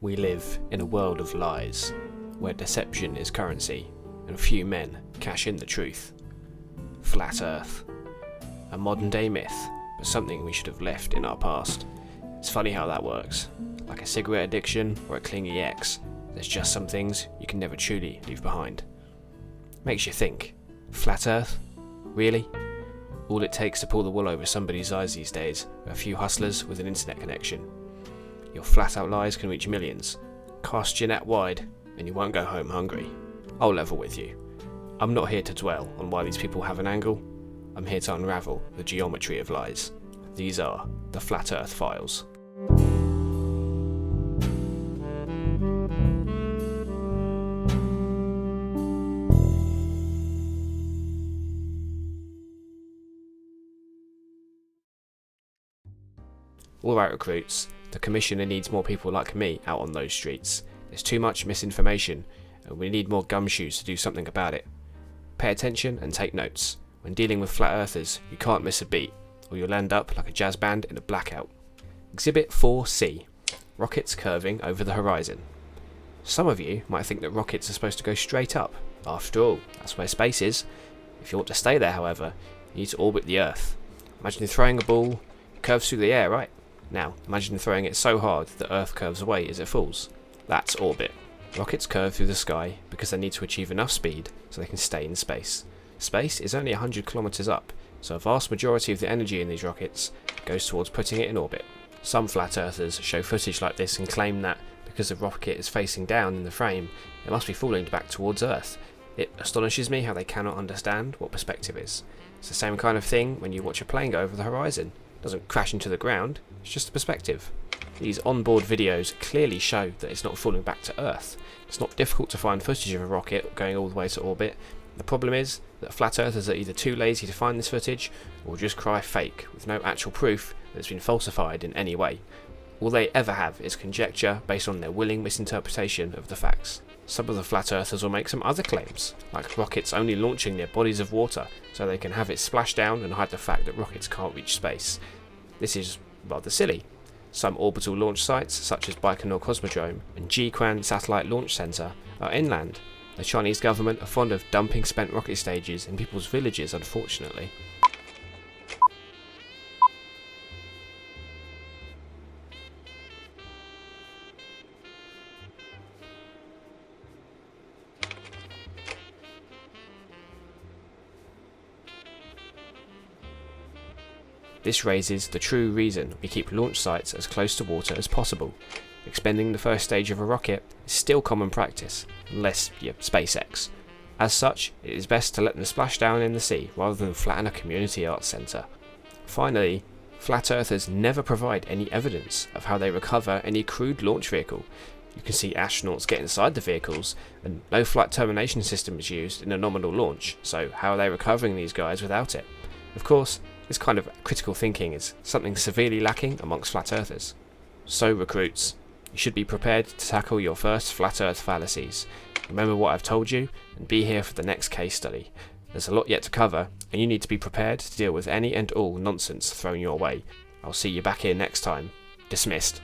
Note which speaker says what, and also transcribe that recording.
Speaker 1: We live in a world of lies, where deception is currency, and few men cash in the truth. Flat Earth. A modern day myth, but something we should have left in our past. It's funny how that works. Like a cigarette addiction or a clingy ex, there's just some things you can never truly leave behind. Makes you think, Flat Earth? Really? All it takes to pull the wool over somebody's eyes these days are a few hustlers with an internet connection. Your flat out lies can reach millions. Cast your net wide and you won't go home hungry. I'll level with you. I'm not here to dwell on why these people have an angle. I'm here to unravel the geometry of lies. These are the Flat Earth Files. Alright recruits, the Commissioner needs more people like me out on those streets. There's too much misinformation and we need more gumshoes to do something about it. Pay attention and take notes. When dealing with flat earthers, you can't miss a beat, or you'll end up like a jazz band in a blackout. Exhibit 4C. Rockets curving over the horizon. Some of you might think that rockets are supposed to go straight up. After all, that's where space is. If you want to stay there, however, you need to orbit the Earth. Imagine throwing a ball, it curves through the air, right? Now, imagine throwing it so hard that Earth curves away as it falls. That's orbit. Rockets curve through the sky because they need to achieve enough speed so they can stay in space. Space is only 100 kilometers up, so a vast majority of the energy in these rockets goes towards putting it in orbit. Some flat earthers show footage like this and claim that because the rocket is facing down in the frame, it must be falling back towards Earth. It astonishes me how they cannot understand what perspective is. It's the same kind of thing when you watch a plane go over the horizon. It doesn't crash into the ground, it's just a perspective. These onboard videos clearly show that it's not falling back to Earth. It's not difficult to find footage of a rocket going all the way to orbit. The problem is that flat earthers are either too lazy to find this footage or just cry fake with no actual proof that it's been falsified in any way. All they ever have is conjecture based on their willing misinterpretation of the facts. Some of the flat earthers will make some other claims, like rockets only launching near bodies of water so they can have it splash down and hide the fact that rockets can't reach space. This is rather silly. Some orbital launch sites, such as Baikonur Cosmodrome and Jiuquan Satellite Launch Center, are inland. The Chinese government are fond of dumping spent rocket stages in people's villages, unfortunately. This raises the true reason we keep launch sites as close to water as possible. Expending the first stage of a rocket is still common practice, unless you're SpaceX. As such, it is best to let them splash down in the sea rather than flatten a community arts centre. Finally, flat earthers never provide any evidence of how they recover any crewed launch vehicle. You can see astronauts get inside the vehicles, and no flight termination system is used in a nominal launch, so how are they recovering these guys without it? Of course, this kind of critical thinking is something severely lacking amongst flat earthers. So recruits, you should be prepared to tackle your first flat earth fallacies. Remember what I've told you and be here for the next case study. There's a lot yet to cover and you need to be prepared to deal with any and all nonsense thrown your way. I'll see you back here next time. Dismissed.